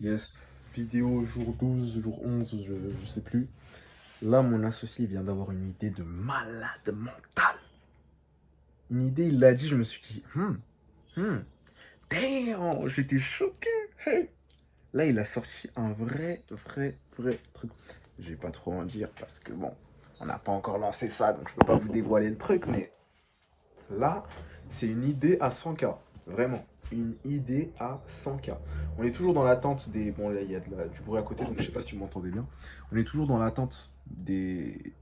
Yes, vidéo jour 12, jour 11, je sais plus. Là, mon associé vient d'avoir une idée de malade mental. Une idée, il l'a dit, je me suis dit, hmm, damn, j'étais choqué. Hey. Là, il a sorti un vrai truc. Je vais pas trop en dire parce que bon, on n'a pas encore lancé ça, donc je peux pas vous dévoiler le truc, mais là, c'est une idée à 100K. Vraiment. Une idée à 100K. On est toujours dans l'attente des... Bon, là, il y a du bruit à côté, donc je sais pas si vous m'entendez bien. On est toujours dans l'attente des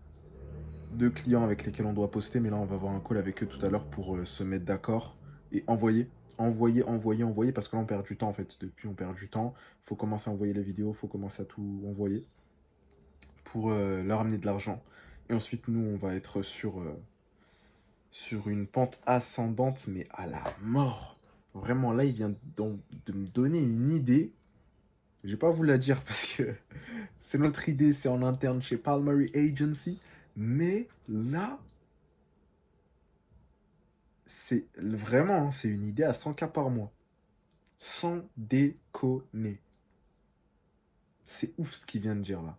deux clients avec lesquels on doit poster, mais là, on va avoir un call avec eux tout à l'heure pour se mettre d'accord et envoyer. Envoyer, parce que là, on perd du temps, en fait. Depuis, on perd du temps. Faut commencer à envoyer les vidéos, faut commencer à tout envoyer pour leur amener de l'argent. Et ensuite, nous, on va être sur une pente ascendante, mais à la mort. Vraiment, là, il vient de me donner une idée. Je vais pas vous la dire parce que c'est notre idée, c'est en interne chez Palmery Agency. Mais là, c'est vraiment, hein, c'est une idée à 100K par mois. Sans déconner. C'est ouf ce qu'il vient de dire là.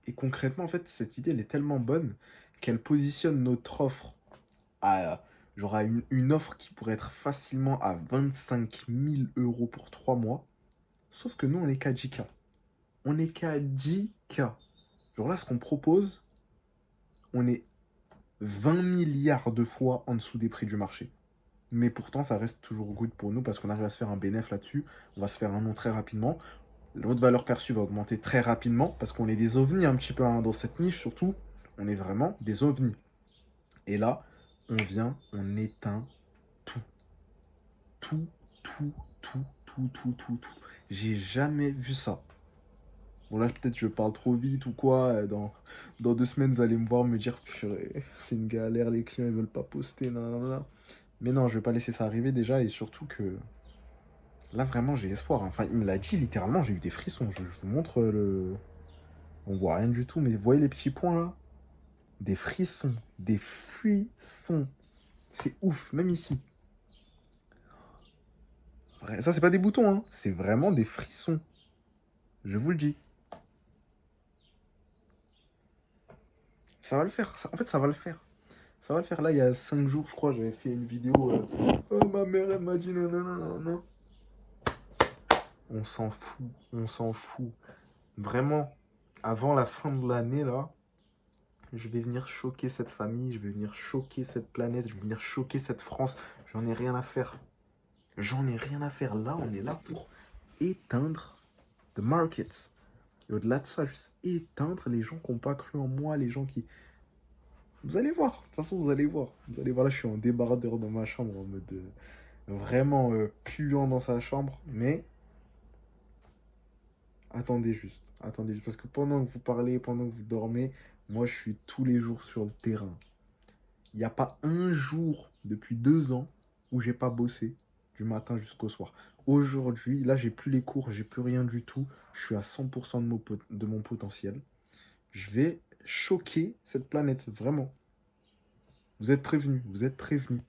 Et concrètement, en fait, cette idée, elle est tellement bonne qu'elle positionne notre offre à genre à une offre qui pourrait être facilement à 25 000 € pour 3 mois. Sauf que nous, on est qu'à 10K. On est qu'à 10K. Genre là, ce qu'on propose, on est 20 milliards de fois en dessous des prix du marché. Mais pourtant, ça reste toujours good pour nous parce qu'on arrive à se faire un bénéfice là-dessus. On va se faire un nom très rapidement. Notre valeur perçue va augmenter très rapidement parce qu'on est des ovnis un petit peu hein, dans cette niche surtout. On est vraiment des ovnis. Et là, on vient, on éteint tout. Tout, tout. J'ai jamais vu ça. Bon là, peut-être je parle trop vite ou quoi. Dans 2 semaines, vous allez me voir me dire, purée, c'est une galère, les clients, ils veulent pas poster, nanana. Mais non, je vais pas laisser ça arriver déjà et surtout que là, vraiment, j'ai espoir, hein. Enfin, il me l'a dit littéralement, j'ai eu des frissons. Je vous montre le... On voit rien du tout, mais vous voyez les petits points là? Des frissons. Des frissons. C'est ouf, même ici. Ça, c'est pas des boutons, hein. C'est vraiment des frissons. Je vous le dis. Ça va le faire. En fait, ça va le faire. Ça va le faire. Là, il y a 5 jours, je crois, j'avais fait une vidéo. Oh, ma mère, elle m'a dit non, non, non, non, non. On s'en fout. On s'en fout. Vraiment, avant la fin de l'année, là, je vais venir choquer cette famille. Je vais venir choquer cette planète. Je vais venir choquer cette France. J'en ai rien à faire. J'en ai rien à faire. Là, on est là pour éteindre the market. Et au-delà de ça, juste éteindre les gens qui n'ont pas cru en moi, les gens qui... Vous allez voir, de toute façon, vous allez voir. Vous allez voir, là, je suis en débardeur dans ma chambre, en mode vraiment puant dans sa chambre. Mais attendez juste, parce que pendant que vous parlez, pendant que vous dormez, moi, je suis tous les jours sur le terrain. Il n'y a pas un jour depuis 2 ans où j'ai pas bossé du matin jusqu'au soir. Aujourd'hui, là, j'ai plus les cours, j'ai plus rien du tout. Je suis à 100% de mon potentiel. Je vais choquer cette planète, vraiment. Vous êtes prévenus, vous êtes prévenus.